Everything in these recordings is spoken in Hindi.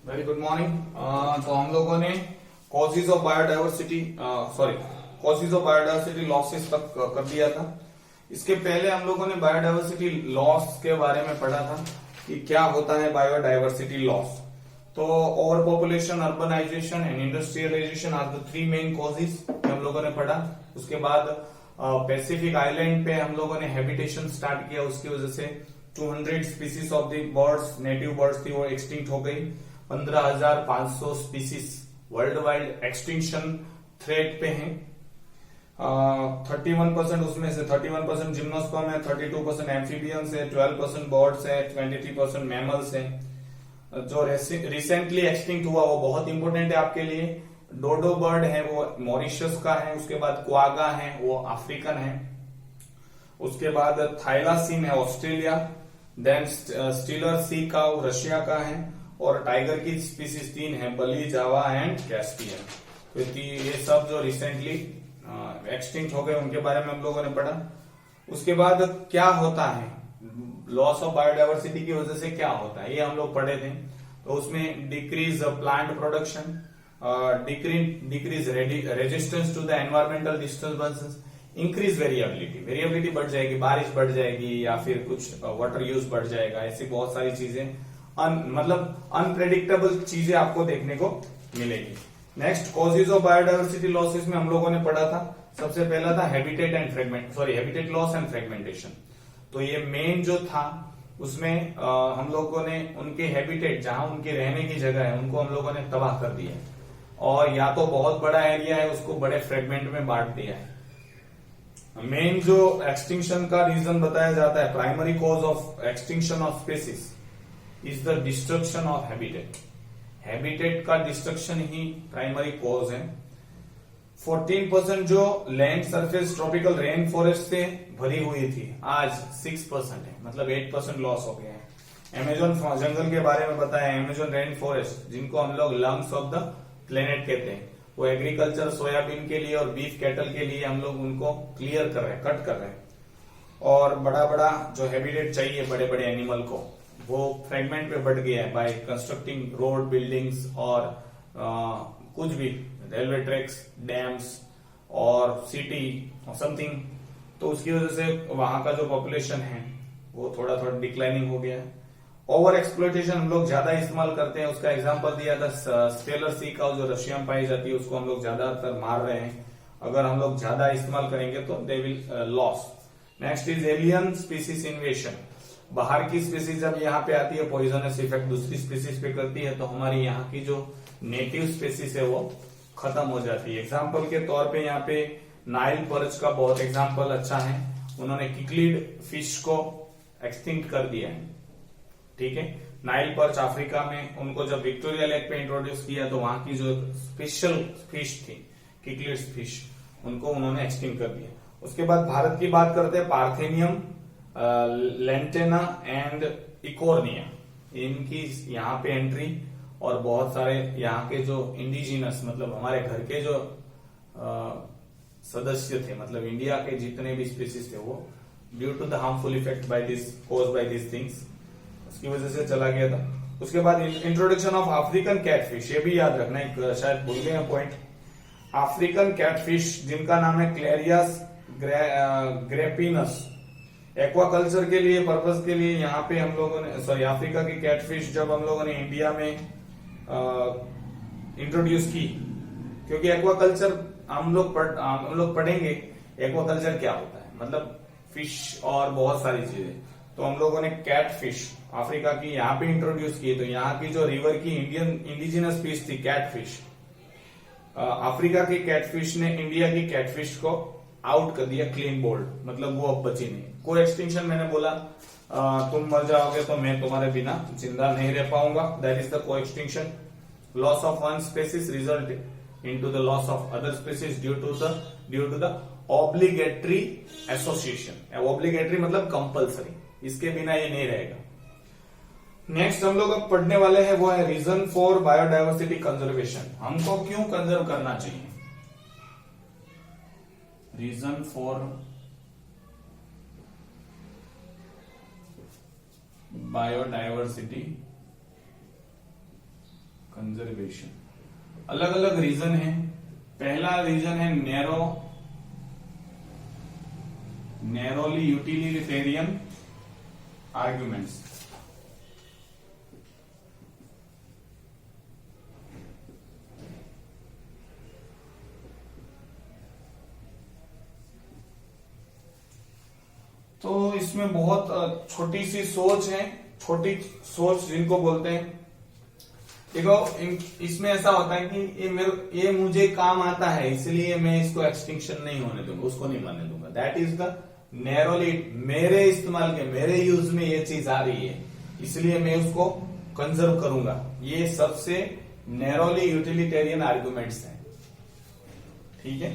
Very good morning. तो हम लोगों ने causes of biodiversity causes of biodiversity losses तक कर दिया था। इसके पहले हम लोगों ने बायोडाइवर्सिटी लॉस के बारे में पढ़ा था कि क्या होता है बायोडाइवर्सिटी लॉस। तो over population, urbanisation and industrialisation are the three main causes हम लोगों ने पढ़ा। उसके बाद पैसिफिक आइलैंड पे हम लोगों ने हैबिटेशन स्टार्ट किया, उसकी वजह से 200 species of the birds, native birds थी, वो एक्सटिंक्ट हो गई। 15,500 species world wide extinction threat पे हैं। 31% उसमें से 31% जिम्नोस्पर्म है, 32% एम्फीबियंस है, 12% बर्ड्स है, 23% मैमल्स है। जो रिसेंटली एक्सटिंक्ट हुआ वो बहुत इंपॉर्टेंट है आपके लिए। डोडो बर्ड है वो मॉरिशस का है, उसके बाद क्वागा है वो अफ्रीकन है, उसके बाद थाइलासीन है Australia, then Steller sea cow Russia का है, और टाइगर की स्पीसीज 3 है, बली, जावा एंड कैस्पियन। तो ये सब जो रिसेंटली एक्सटिंक्ट हो गए उनके बारे में हम लोगों ने पढ़ा। उसके बाद क्या होता है लॉस ऑफ बायोडाइवर्सिटी की वजह से, क्या होता है ये हम लोग पढ़े थे। तो उसमें decrease plant production, decrease resistance to the environmental disturbances, increase variability बढ़ जाएगी, बारिश बढ़ जाएगी या फिर कुछ वाटर यूज बढ़ जाएगा। ऐसी बहुत सारी चीजें मतलब अनप्रेडिक्टेबल चीजें आपको देखने को मिलेगी। Next causes of biodiversity losses में हम लोगों ने पढ़ा था, सबसे पहला था हैबिटेट लॉस एंड फ्रेगमेंटेशन। तो ये मेन जो था उसमें हम लोगों ने उनके हैबिटेट, जहां उनके रहने की जगह है, उनको हम लोगों ने तबाह कर दिया है, और या तो बहुत बड़ा एरिया है उसको बड़े फ्रेगमेंट में बांट दिया है। मेन जो एक्सटिंक्शन का रीजन बताया जाता है, primary cause of extinction of species is the destruction of habitat. Habitat का डिस्ट्रक्शन ही प्राइमरी कॉज है। 14% जो land surface tropical rain forest से भरी हुई थी आज 6% है, मतलब 8% लॉस हो गया है। अमेजोन जंगल के बारे में बताया, अमेजोन रेन फॉरेस्ट जिनको हम लोग लंग्स ऑफ द प्लेनेट कहते हैं, वो एग्रीकल्चर, सोयाबीन के लिए और बीफ कैटल के लिए हम लोग उनको क्लियर कर रहे हैं, कट कर रहे हैं। और बड़ा बड़ा जो हैबिटेट चाहिए बड़े बड़े एनिमल को, वो फ्रेगमेंट पे बढ़ गया है बाय कंस्ट्रक्टिंग रोड, बिल्डिंग्स और कुछ भी रेलवे ट्रैक्स, डैम्स और सिटी और समथिंग। तो उसकी वजह से वहां का जो पॉपुलेशन है वो थोड़ा थोड़ा डिक्लाइनिंग हो गया है। ओवर एक्सप्लोइटेशन हम लोग ज्यादा इस्तेमाल करते हैं, उसका एग्जांपल दिया था स्टेलर सी काउ जो रशिया में पाई जाती है, उसको हम लोग ज्यादातर मार रहे हैं। अगर हम लोग ज्यादा इस्तेमाल करेंगे तो they will loss. Next is alien species इन्वेशन। बाहर की स्पीसीज जब यहाँ पे आती है, पॉइजनस इफेक्ट दूसरी स्पीसीज पे करती है, तो हमारी यहाँ की जो नेटिव स्पीसीज है वो खत्म हो जाती है। एग्जाम्पल के तौर पे यहाँ पे नाइल पर्च का बहुत एग्जाम्पल अच्छा है, उन्होंने किक्लिड फिश को एक्सटिंक्ट कर दिया है। ठीक है, नाइल पर्च अफ्रीका में, उनको जब विक्टोरिया लेक पे इंट्रोड्यूस किया तो वहां की जो स्पेशल फिश थी किक्लिड फिश, उनको उन्होंने एक्सटिंक्ट कर दिया। उसके बाद भारत की बात करते हैं, पार्थेनियम, लेंटेना एंड इकोर्निया, इनकी यहाँ पे एंट्री, और बहुत सारे यहाँ के जो इंडिजिनस मतलब हमारे घर के जो सदस्य थे, मतलब इंडिया के जितने भी स्पीसीज थे, वो due to the harmful effect by this cause by this things, उसकी वजह से चला गया था। उसके बाद इंट्रोडक्शन ऑफ अफ्रीकन कैटफिश, ये भी याद रखना, एक शायद भूल गए पॉइंट। अफ्रीकन कैटफिश जिनका नाम है क्लेरियस ग्रेपिनस, एक्वाकल्चर के लिए पर्पज के लिए यहाँ पे हम लोगों ने अफ्रीका की कैटफिश जब हम लोगों ने इंडिया में इंट्रोड्यूस की, क्योंकि एक्वाकल्चर हम लोग पढ़ेंगे एक्वाकल्चर क्या होता है, मतलब फिश और बहुत सारी चीजें। तो हम लोगों ने कैटफिश अफ्रीका की यहाँ पे इंट्रोड्यूस की, तो यहाँ की जो रिवर की इंडिजिनस फिश थी कैटफिश, अफ्रीका की कैटफिश ने इंडिया की कैटफिश को आउट कर दिया, क्लीन बोल्ड, मतलब वो अब बची नहीं। को एक्सटिंक्शन मैंने बोला, तुम मर जाओगे तो मैं तुम्हारे बिना जिंदा नहीं रह पाऊंगा, that is the co extinction. Loss of one species result into the loss of other species due to the obligatory association. ऑब्लिगेटरी मतलब कंपल्सरी, इसके बिना ये नहीं रहेगा। नेक्स्ट हम लोग अब पढ़ने वाले हैं वो है रीजन फॉर बायोडाइवर्सिटी कंजर्वेशन। हमको क्यों कंजर्व करना चाहिए, रीजन फॉर बायोडाइवर्सिटी कंजर्वेशन। अलग अलग रीजन है। पहला रीजन है नैरोली यूटिलिटेरियन आर्ग्यूमेंट्स। तो इसमें बहुत छोटी सी सोच है, छोटी सोच जिनको बोलते हैं। देखो इसमें ऐसा होता है कि ये मुझे काम आता है इसलिए मैं इसको एक्सटिंक्शन नहीं होने दूंगा, उसको नहीं मानने दूंगा। दैट इज द नैरोली, मेरे इस्तेमाल के, मेरे यूज में ये चीज आ रही है इसलिए मैं उसको कंजर्व करूंगा। ये सबसे नैरोली यूटिलिटेरियन आर्गुमेंट्स हैं। ठीक है।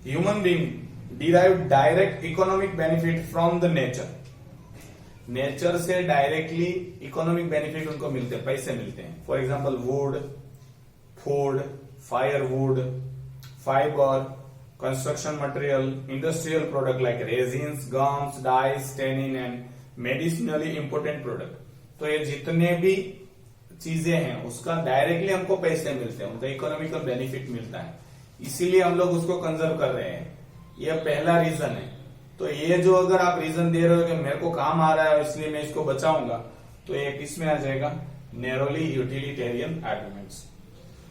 Human being derive direct economic benefit from the nature. Nature से डायरेक्टली इकोनॉमिक बेनिफिट उनको मिलते हैं, पैसे मिलते हैं। For example wood, food, firewood, fibre, construction material, industrial product like resins, gums, dyes, tannin and medicinally important product. तो ये जितने भी चीजें हैं उसका डायरेक्टली हमको पैसे मिलते हैं, उनका इकोनॉमिकल बेनिफिट मिलता है, इसीलिए हम लोग उसको कंजर्व कर रहे हैं। यह पहला रीजन है। तो ये जो अगर आप रीजन दे रहे हो कि मेरे को काम आ रहा है इसलिए मैं इसको बचाऊंगा, तो ये किसमें आ जाएगा? Narrowly utilitarian arguments.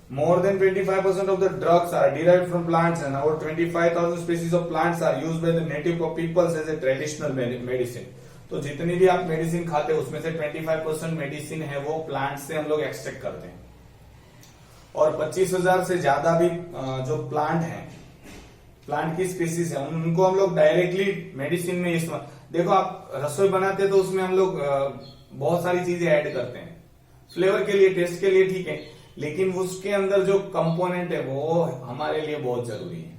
More than 25% of the drugs are derived from plants and over 25,000 species of plants are used by the native peoples as a traditional medicine. तो जितनी भी आप मेडिसिन खाते हैं उसमें से 25% मेडिसिन है वो प्लांट से हम लोग एक्सट्रैक्ट करते हैं। और 25,000 से ज्यादा भी जो प्लांट है, प्लांट की स्पीसीज है, उनको हम लोग डायरेक्टली मेडिसिन में इस्तेमाल। देखो आप रसोई बनाते हैं तो उसमें हम लोग बहुत सारी चीजें ऐड करते हैं फ्लेवर के लिए, टेस्ट के लिए, ठीक है, लेकिन उसके अंदर जो कंपोनेंट है वो हमारे लिए बहुत जरूरी है।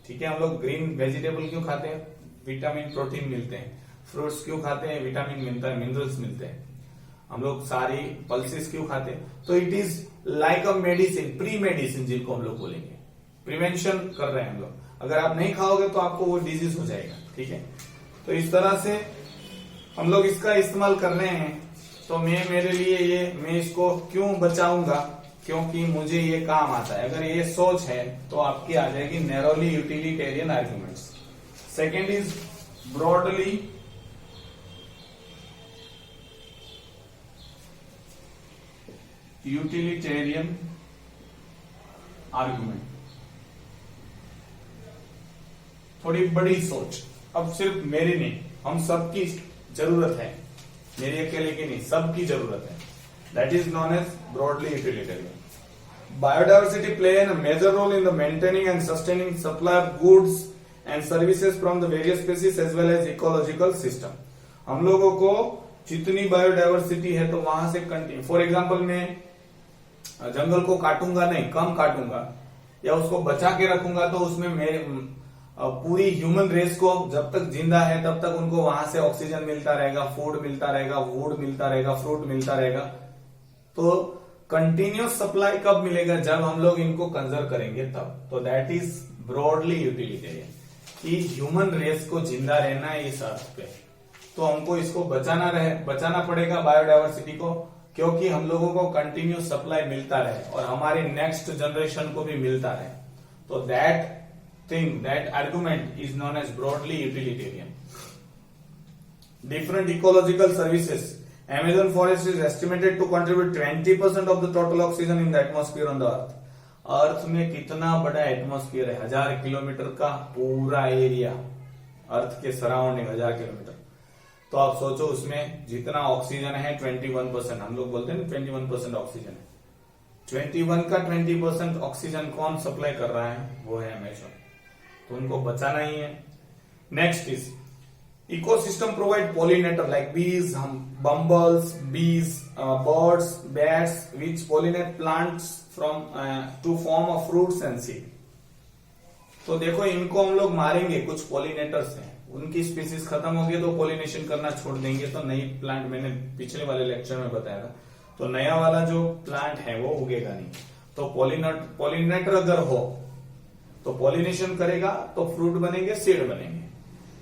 ठीक है। हम लोग ग्रीन वेजिटेबल क्यों खाते हैं? विटामिन प्रोटीन मिलते हैं। फ्रूट्स क्यों खाते हैं? विटामिन मिलता है, मिनरल्स मिलते हैं। हम लोग सारी पल्सेस क्यों खाते हैं? तो it is like a medicine, pre medicine जिनको हम लोग बोलेंगे, प्रिवेंशन कर रहे हैं हम लोग। अगर आप नहीं खाओगे तो आपको वो डिजीज हो जाएगा। ठीक है। तो इस तरह से हम लोग इसका इस्तेमाल कर रहे हैं। तो मेरे लिए मैं इसको क्यों बचाऊंगा? क्योंकि मुझे ये काम आता है। अगर ये सोच है तो आपकी आ जाएगी narrowly utilitarian arguments. Second is broadly utilitarian argument. थोड़ी बड़ी सोच। अब सिर्फ मेरी नहीं, हम सबकी जरूरत है, मेरी अकेले की नहीं, सबकी जरूरत है। That is known as broadly utilitarian. Biodiversity play a major role in the maintaining and sustaining supply of goods and services from the various species as well as ecological system. हम लोगों को जितनी बायोडाइवर्सिटी है तो वहां से कंटिन्यू, फॉर एग्जाम्पल मैं जंगल को काटूंगा नहीं, कम काटूंगा या उसको बचा के रखूंगा तो उसमें मेरे पूरी ह्यूमन रेस को जब तक जिंदा है तब तक उनको वहां से ऑक्सीजन मिलता रहेगा, फूड मिलता रहेगा, वुड मिलता रहेगा, फ्रूट मिलता रहेगा। तो कंटिन्यूस सप्लाई कब मिलेगा? जब हम लोग इनको कंजर्व करेंगे तब। तो दैट इज ब्रॉडली यूटिलिटेरियन कि ह्यूमन रेस को जिंदा रहना है इस अर्थ पे, तो हमको इसको बचाना पड़ेगा बायोडाइवर्सिटी को, क्योंकि हम लोगों को कंटिन्यूस सप्लाई मिलता रहे और हमारे नेक्स्ट जनरेशन को भी मिलता रहे। तो that argument is known as broadly utilitarian. Different ecological services. Amazon forest is estimated to contribute 20% of the total oxygen in the atmosphere on the earth. अर्थ में कितना बड़ा एटमॉस्फेयर है? 1000 किलोमीटर का पूरा एरिया, अर्थ के सराउंडिंग 1000 किलोमीटर। तो आप सोचो उसमें जितना ऑक्सीजन है 21%, हम लोग बोलते हैं ना 21% ऑक्सीजन है। 21 का 20% ऑक्सीजन कौन सप्लाई कर रहा है? वो है अमेजन। तो उनको बचाना ही है। Next is ecosystem provide pollinator like bees, bumbles, bees, birds, bats which pollinate plants from to form of fruits and seed. तो देखो इनको हम लोग मारेंगे, कुछ पोलिनेटर्स हैं, उनकी स्पीसीज खत्म होगी तो पोलिनेशन करना छोड़ देंगे तो नई प्लांट, मैंने पिछले वाले लेक्चर में बताया था, तो नया वाला जो प्लांट है वो उगेगा नहीं। तो पोलिनेटर अगर हो तो पोलिनेशन करेगा तो फ्रूट बनेंगे, सीड बनेंगे।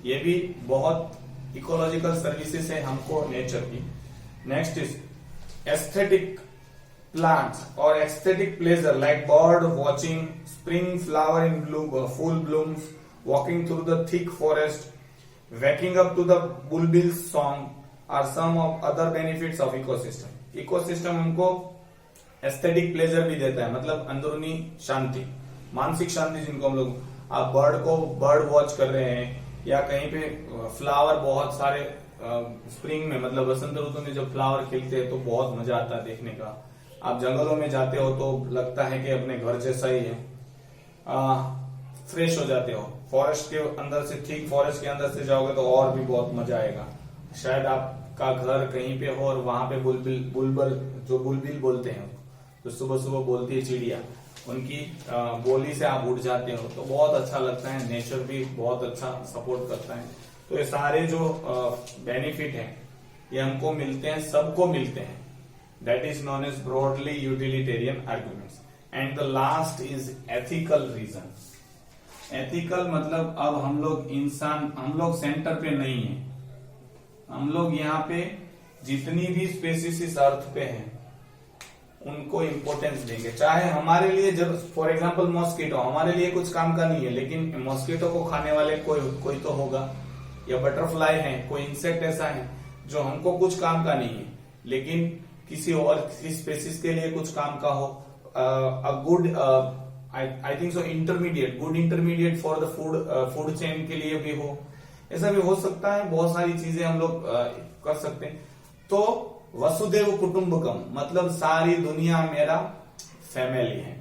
ये भी बहुत इकोलॉजिकल सर्विसेज है हमको नेचर की। Next is aesthetic plants or aesthetic pleasure like bird watching, spring flower in full blooms, walking through the thick forest, waking up to the bulbul's song are some of other benefits of ecosystem. Ecosystem हमको एस्थेटिक प्लेजर भी देता है, मतलब अंदरूनी शांति, मानसिक शांति जिनको हम लोग, आप बर्ड वॉच कर रहे हैं या कहीं पे फ्लावर बहुत सारे स्प्रिंग में, मतलब बसंत ऋतु में जब फ्लावर खिलते हैं तो बहुत मजा आता है देखने का। आप जंगलों में जाते हो तो लगता है कि अपने घर जैसा ही है, फ्रेश हो जाते हो। फॉरेस्ट के अंदर से, ठीक फॉरेस्ट के अंदर से जाओगे तो और भी बहुत मजा आएगा। शायद आपका घर कहीं पे हो और वहां पे बुलबुल जो बुलबिल बोलते हैं, तो सुबह सुबह बोलती है चिड़िया, उनकी बोली से आप उठ जाते हो तो बहुत अच्छा लगता है। नेचर भी बहुत अच्छा सपोर्ट करता है। तो ये सारे जो बेनिफिट हैं ये हमको मिलते हैं, सबको मिलते हैं। That is known as broadly utilitarian arguments. And the last is ethical reason. Ethical मतलब अब हम लोग इंसान, हम लोग सेंटर पे नहीं है, हम लोग यहाँ पे जितनी भी स्पेसीज इस अर्थ पे हैं उनको इम्पोर्टेंस देंगे। चाहे हमारे लिए, जब फॉर एग्जांपल मॉस्किटो हमारे लिए कुछ काम का नहीं है, लेकिन मॉस्किटो को खाने वाले कोई तो होगा, या बटरफ्लाई है, कोई इंसेक्ट ऐसा है जो हमको कुछ काम का नहीं है लेकिन किसी और स्पेसीज के लिए कुछ काम का हो। A good, I think so intermediate, good intermediate for the food chain के लिए भी हो, ऐसा भी हो सकता है। बहुत सारी चीजें हम लोग कर सकते हैं। तो वसुदेव कुटुंबकम मतलब सारी दुनिया मेरा फैमिली है,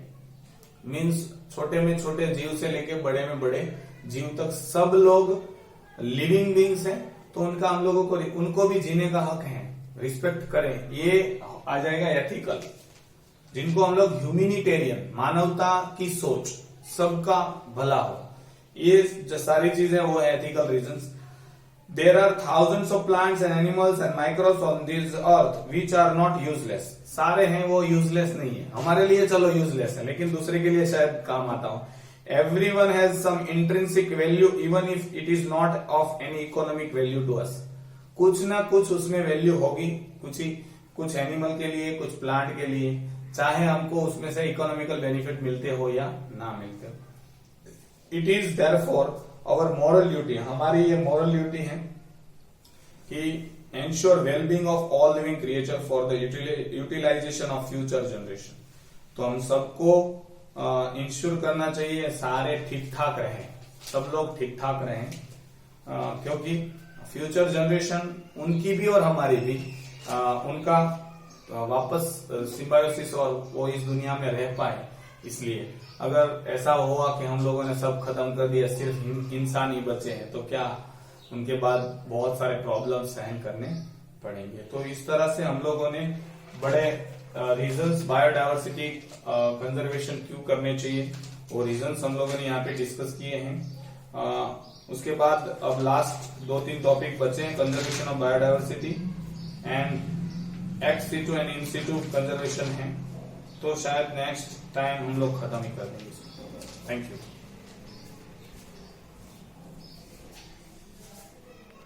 मीन्स छोटे में छोटे जीव से लेके बड़े में बड़े जीव तक सब लोग लिविंग बींग्स हैं, तो उनका हम लोगों को, उनको भी जीने का हक है, रिस्पेक्ट करें। ये आ जाएगा एथिकल, जिनको हम लोग ह्यूमैनिटेरियन, मानवता की सोच, सबका भला हो, ये जो सारी चीजें वो है ethical reasons. There are thousands of plants and animals and microbes on this earth which are not useless. सारे हैं वो useless नहीं है, हमारे लिए चलो useless है लेकिन दूसरे के लिए शायद काम आता हो। Everyone has some intrinsic value even if it is not of any economic value to us. कुछ ना कुछ उसमें वैल्यू होगी, कुछ एनिमल के लिए, कुछ प्लांट के लिए, चाहे हमको उसमें से इकोनॉमिकल बेनिफिट मिलते हो या ना मिलते हो। It is therefore our moral duty, हमारी ये मॉरल ड्यूटी है कि ensure wellbeing of all living creature for the utilisation of future generation. तो हम सबको इंश्योर करना चाहिए सारे ठीक ठाक रहें, सब लोग ठीक ठाक रहें, क्योंकि फ्यूचर जनरेशन उनकी भी और हमारी भी, उनका वापस सिम्बायोसिस और वो इस दुनिया में रह पाए। इसलिए अगर ऐसा हुआ कि हम लोगों ने सब खत्म कर दिया, सिर्फ इंसान ही बचे हैं, तो क्या उनके बाद बहुत सारे प्रॉब्लम सहन करने पड़ेंगे। तो इस तरह से हम लोगों ने बड़े रीजंस बायोडायवर्सिटी कंजर्वेशन क्यों करने चाहिए वो रीजंस हम लोगों ने यहाँ पे डिस्कस किए हैं। उसके बाद अब लास्ट 2-3 टॉपिक बचे हैं, conservation of biodiversity and ex situ and in Situ conservation है, तो शायद नेक्स्ट टाइम हम लोग खत्म ही कर देंगे। Thank you.